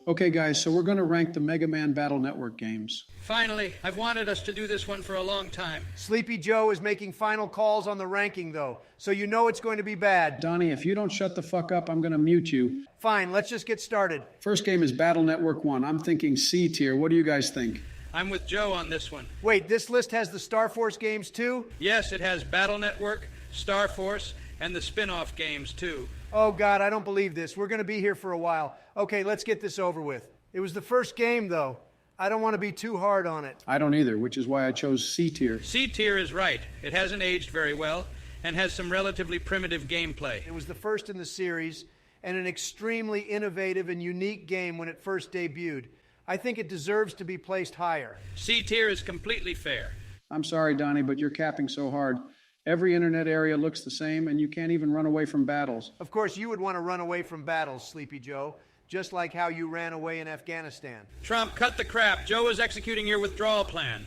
Okay, guys, so we're going to rank the Mega Man Battle Network games. Finally, I've wanted us to do this one for a long time. Sleepy Joe is making final calls on the ranking, though, so you know it's going to be bad. Donnie, if you don't shut the fuck up, I'm going to mute you. Fine, let's just get started. First game is Battle Network 1. I'm thinking C tier. What do you guys think? I'm with Joe on this one. Wait, this list has the Star Force games, too? Yes, it has Battle Network, Star Force, and the spin-off games, too. Oh, God, I don't believe this. We're going to be here for a while. Okay, let's get this over with. It was the first game, though. I don't want to be too hard on it. I don't either, which is why I chose C tier. C tier is right. It hasn't aged very well and has some relatively primitive gameplay. It was the first in the series and an extremely innovative and unique game when it first debuted. I think it deserves to be placed higher. C tier is completely fair. I'm sorry, Donnie, but you're capping so hard. Every internet area looks the same, and you can't even run away from battles. Of course, you would want to run away from battles, Sleepy Joe, just like how you ran away in Afghanistan. Trump, cut the crap. Joe is executing your withdrawal plan.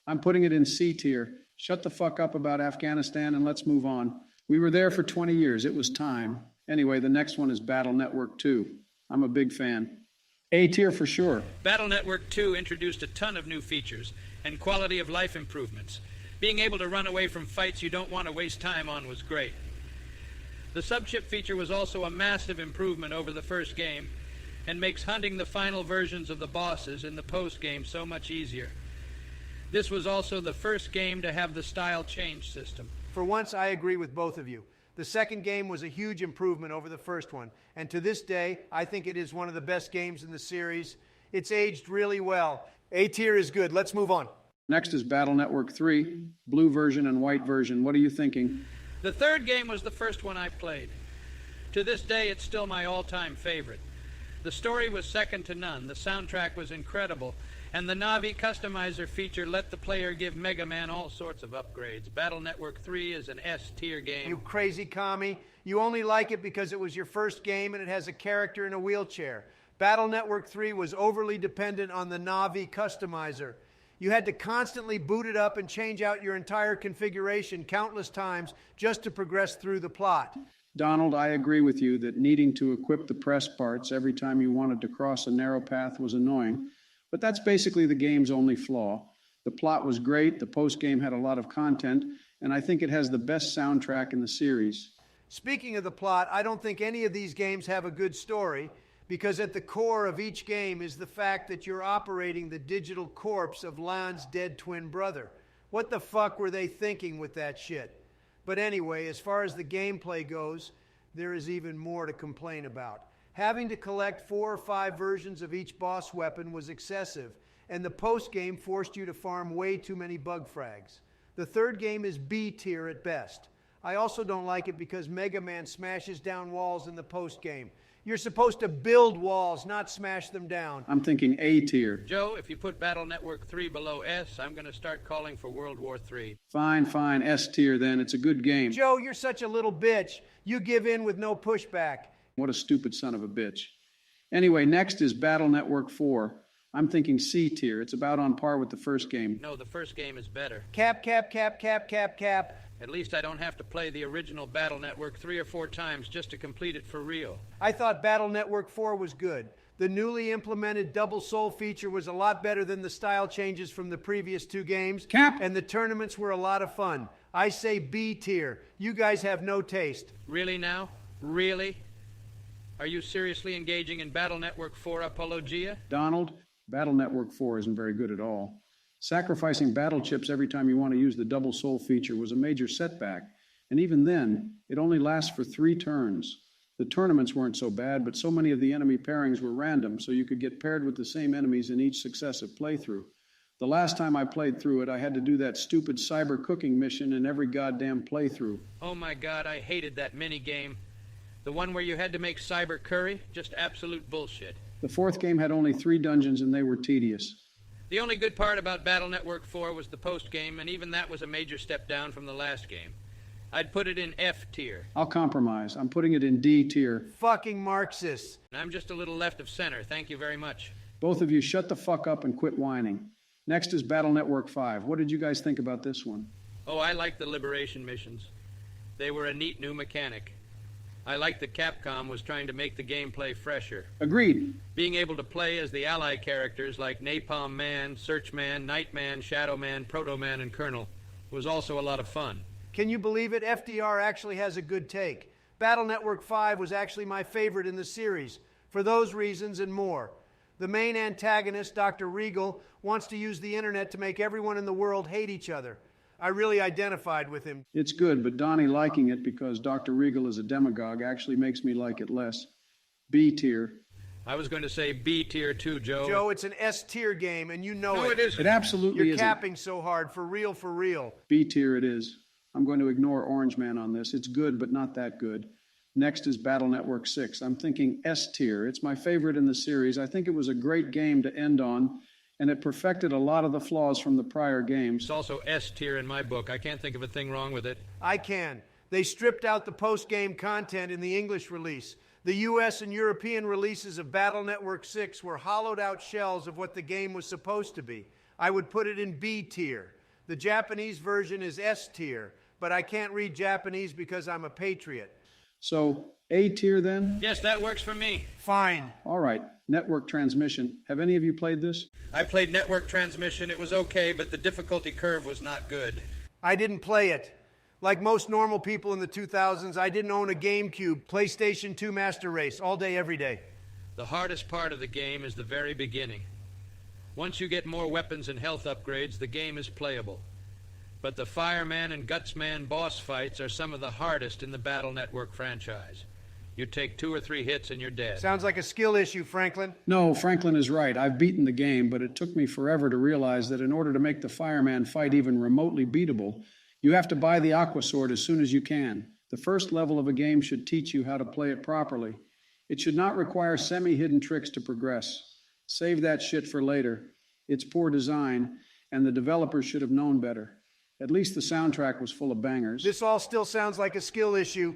I'm putting it in C tier. Shut the fuck up about Afghanistan and let's move on. We were there for 20 years. It was time. Anyway, the next one is Battle Network 2. I'm a big fan. A tier for sure. Battle Network 2 introduced a ton of new features and quality of life improvements. Being able to run away from fights you don't want to waste time on was great. The subship feature was also a massive improvement over the first game and makes hunting the final versions of the bosses in the post-game so much easier. This was also the first game to have the style change system. For once, I agree with both of you. The second game was a huge improvement over the first one, and to this day, I think it is one of the best games in the series. It's aged really well. A tier is good. Let's move on. Next is Battle Network 3, blue version and white version. What are you thinking? The third game was the first one I played. To this day, it's still my all-time favorite. The story was second to none, the soundtrack was incredible, and the Navi customizer feature let the player give MegaMan all sorts of upgrades. Battle Network 3 is an S-tier game. You crazy commie. You only like it because it was your first game and it has a character in a wheelchair. Battle Network 3 was overly dependent on the Navi customizer. You had to constantly boot it up and change out your entire configuration countless times just to progress through the plot. Donald, I agree with you that needing to equip the press parts every time you wanted to cross a narrow path was annoying, but that's basically the game's only flaw. The plot was great, the post-game had a lot of content, and I think it has the best soundtrack in the series. Speaking of the plot, I don't think any of these games have a good story, because at the core of each game is the fact that you're operating the digital corpse of Lan's dead twin brother. What the fuck were they thinking with that shit? But anyway, as far as the gameplay goes, there is even more to complain about. Having to collect 4 or 5 versions of each boss weapon was excessive, and the post-game forced you to farm way too many bug frags. The third game is B tier at best. I also don't like it because Mega Man smashes down walls in the post-game. You're supposed to build walls, not smash them down. I'm thinking A tier. Joe, if you put Battle Network 3 below S, I'm going to start calling for World War III. Fine, S tier then. It's a good game. Joe, you're such a little bitch. You give in with no pushback. What a stupid son of a bitch. Anyway, next is Battle Network 4. I'm thinking C tier. It's about on par with the first game. No, the first game is better. Cap. At least I don't have to play the original Battle Network 3 or 4 times just to complete it for real. I thought Battle Network 4 was good. The newly implemented double soul feature was a lot better than the style changes from the previous 2 games. Cap. And the tournaments were a lot of fun. I say B tier. You guys have no taste. Really now? Really? Are you seriously engaging in Battle Network 4 apologia? Donald, Battle Network 4 isn't very good at all. Sacrificing battle chips every time you want to use the double soul feature was a major setback, and even then, it only lasts for 3 turns. The tournaments weren't so bad, but so many of the enemy pairings were random, so you could get paired with the same enemies in each successive playthrough. The last time I played through it, I had to do that stupid cyber cooking mission in every goddamn playthrough. Oh my God, I hated that mini-game. The one where you had to make cyber curry? Just absolute bullshit. The 4th game had only 3 dungeons, and they were tedious. The only good part about Battle Network 4 was the post-game, and even that was a major step down from the last game. I'd put it in F tier. I'll compromise. I'm putting it in D tier. Fucking Marxists. I'm just a little left of center. Thank you very much. Both of you shut the fuck up and quit whining. Next is Battle Network 5. What did you guys think about this one? Oh, I liked the liberation missions. They were a neat new mechanic. I liked that Capcom was trying to make the gameplay fresher. Agreed. Being able to play as the ally characters like Napalm Man, Searchman, Nightman, Shadow Man, Proto Man, and Colonel was also a lot of fun. Can you believe it? FDR actually has a good take. Battle Network 5 was actually my favorite in the series, for those reasons and more. The main antagonist, Dr. Regal, wants to use the internet to make everyone in the world hate each other. I really identified with him. It's good, but Donnie liking it because Dr. Regal is a demagogue actually makes me like it less. B tier. I was going to say B tier too, Joe. Joe, it's an S tier game, and you know No, it isn't. It absolutely You're isn't. capping so hard, for real, for real. B tier it is. I'm going to ignore Orange Man on this. It's good, but not that good. Next is Battle Network 6. I'm thinking S tier. It's my favorite in the series. I think it was a great game to end on, and it perfected a lot of the flaws from the prior games. It's also S tier in my book. I can't think of a thing wrong with it. I can. They stripped out the post-game content in the English release. The US and European releases of Battle Network 6 were hollowed out shells of what the game was supposed to be. I would put it in B tier. The Japanese version is S tier, but I can't read Japanese because I'm a patriot. So, A tier then? Yes, that works for me. Fine. All right. Network Transmission. Have any of you played this? I played Network Transmission. It was okay, but the difficulty curve was not good. I didn't play it. Like most normal people in the 2000s, I didn't own a GameCube, PlayStation 2 Master Race, all day, every day. The hardest part of the game is the very beginning. Once you get more weapons and health upgrades, the game is playable. But the Fireman and Gutsman boss fights are some of the hardest in the Battle Network franchise. You take 2 or 3 hits and you're dead. Sounds like a skill issue, Franklin. No, Franklin is right. I've beaten the game, but it took me forever to realize that in order to make the Fireman fight even remotely beatable, you have to buy the Aqua Sword as soon as you can. The first level of a game should teach you how to play it properly. It should not require semi-hidden tricks to progress. Save that shit for later. It's poor design, and the developers should have known better. At least the soundtrack was full of bangers. This all still sounds like a skill issue.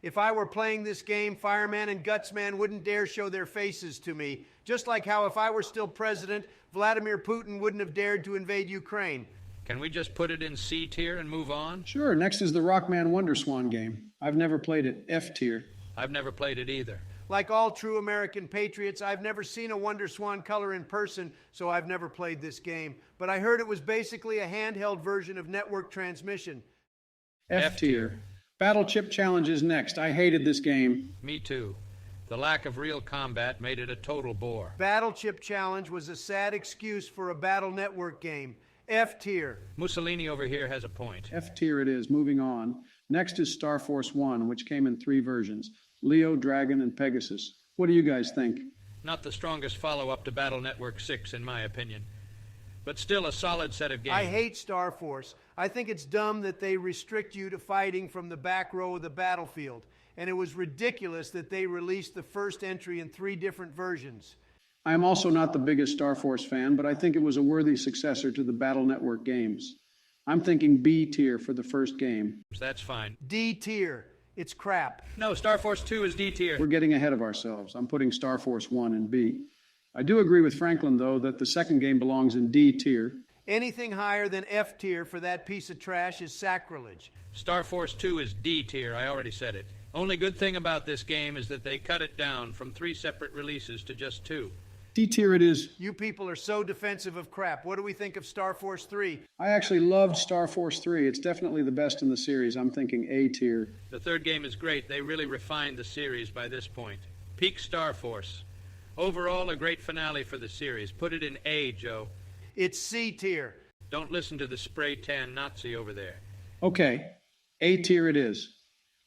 If I were playing this game, Fireman and Gutsman wouldn't dare show their faces to me. Just like how if I were still president, Vladimir Putin wouldn't have dared to invade Ukraine. Can we just put it in C tier and move on? Sure, next is the Rockman Wonderswan game. I've never played it. F tier. I've never played it either. Like all true American patriots, I've never seen a Wonder Swan color in person, so I've never played this game. But I heard it was basically a handheld version of Network Transmission. F tier. Battle Chip Challenge is next. I hated this game. Me too. The lack of real combat made it a total bore. Battle Chip Challenge was a sad excuse for a Battle Network game. F tier. Mussolini over here has a point. F tier it is. Moving on. Next is Star Force 1, which came in 3 versions. Leo, Dragon, and Pegasus. What do you guys think? Not the strongest follow-up to Battle Network 6, in my opinion. But still a solid set of games. I hate Star Force. I think it's dumb that they restrict you to fighting from the back row of the battlefield. And it was ridiculous that they released the first entry in 3 different versions. I am also not the biggest Star Force fan, but I think it was a worthy successor to the Battle Network games. I'm thinking B tier for the first game. That's fine. D tier. It's crap. No, Star Force 2 is D tier. We're getting ahead of ourselves. I'm putting Star Force 1 in B. I do agree with Franklin, though, that the second game belongs in D tier. Anything higher than F tier for that piece of trash is sacrilege. Star Force 2 is D tier, I already said it. Only good thing about this game is that they cut it down from 3 separate releases to just 2. D tier it is. You people are so defensive of crap. What do we think of Star Force 3? I actually loved Star Force 3. It's definitely the best in the series. I'm thinking A tier. The third game is great. They really refined the series by this point. Peak Star Force. Overall, a great finale for the series. Put it in A, Joe. It's C tier. Don't listen to the spray tan Nazi over there. Okay, A tier it is.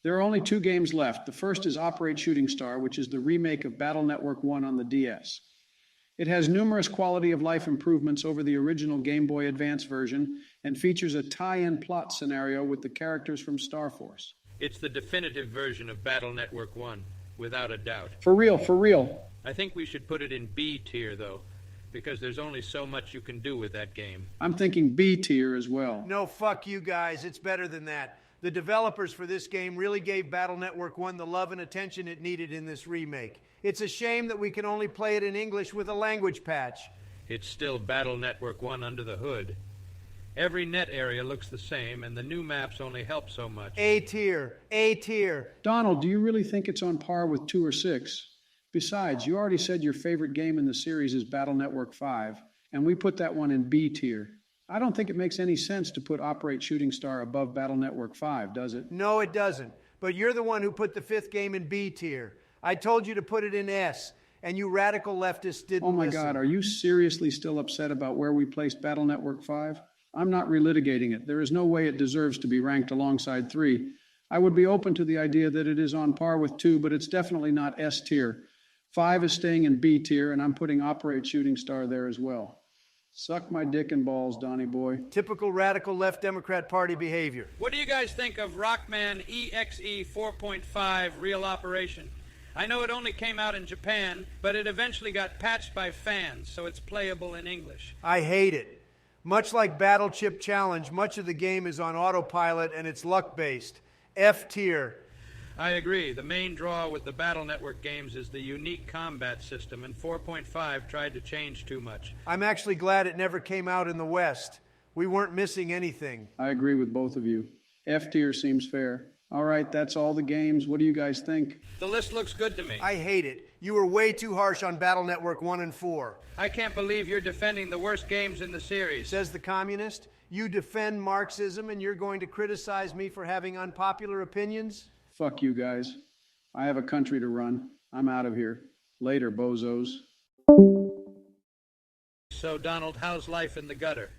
There are only 2 games left. The first is Operate Shooting Star, which is the remake of Battle Network 1 on the DS. It has numerous quality-of-life improvements over the original Game Boy Advance version and features a tie-in plot scenario with the characters from Star Force. It's the definitive version of Battle Network 1, without a doubt. For real, for real. I think we should put it in B tier, though, because there's only so much you can do with that game. I'm thinking B tier as well. No, fuck you guys. It's better than that. The developers for this game really gave Battle Network 1 the love and attention it needed in this remake. It's a shame that we can only play it in English with a language patch. It's still Battle Network 1 under the hood. Every net area looks the same, and the new maps only help so much. A tier, A tier. Donald, do you really think it's on par with 2 or 6? Besides, you already said your favorite game in the series is Battle Network 5, and we put that one in B tier. I don't think it makes any sense to put Operate Shooting Star above Battle Network 5, does it? No, it doesn't. But you're the one who put the 5th game in B tier. I told you to put it in S, and you radical leftists didn't Oh my listen. God, are you seriously still upset about where we placed Battle Network 5? I'm not relitigating it. There is no way it deserves to be ranked alongside 3. I would be open to the idea that it is on par with 2, but it's definitely not S tier. 5 is staying in B tier, and I'm putting Operate Shooting Star there as well. Suck my dick and balls, Donnie boy. Typical radical left Democrat Party behavior. What do you guys think of Rockman EXE 4.5 Real Operation? I know it only came out in Japan, but it eventually got patched by fans, so it's playable in English. I hate it. Much like Battle Chip Challenge, much of the game is on autopilot and it's luck-based. F tier. I agree. The main draw with the Battle Network games is the unique combat system, and 4.5 tried to change too much. I'm actually glad it never came out in the West. We weren't missing anything. I agree with both of you. F tier seems fair. All right, that's all the games. What do you guys think? The list looks good to me. I hate it. You were way too harsh on Battle Network 1 and 4. I can't believe you're defending the worst games in the series. Says the communist. You defend Marxism and you're going to criticize me for having unpopular opinions? Fuck you guys. I have a country to run. I'm out of here. Later, bozos. So, Donald, how's life in the gutter?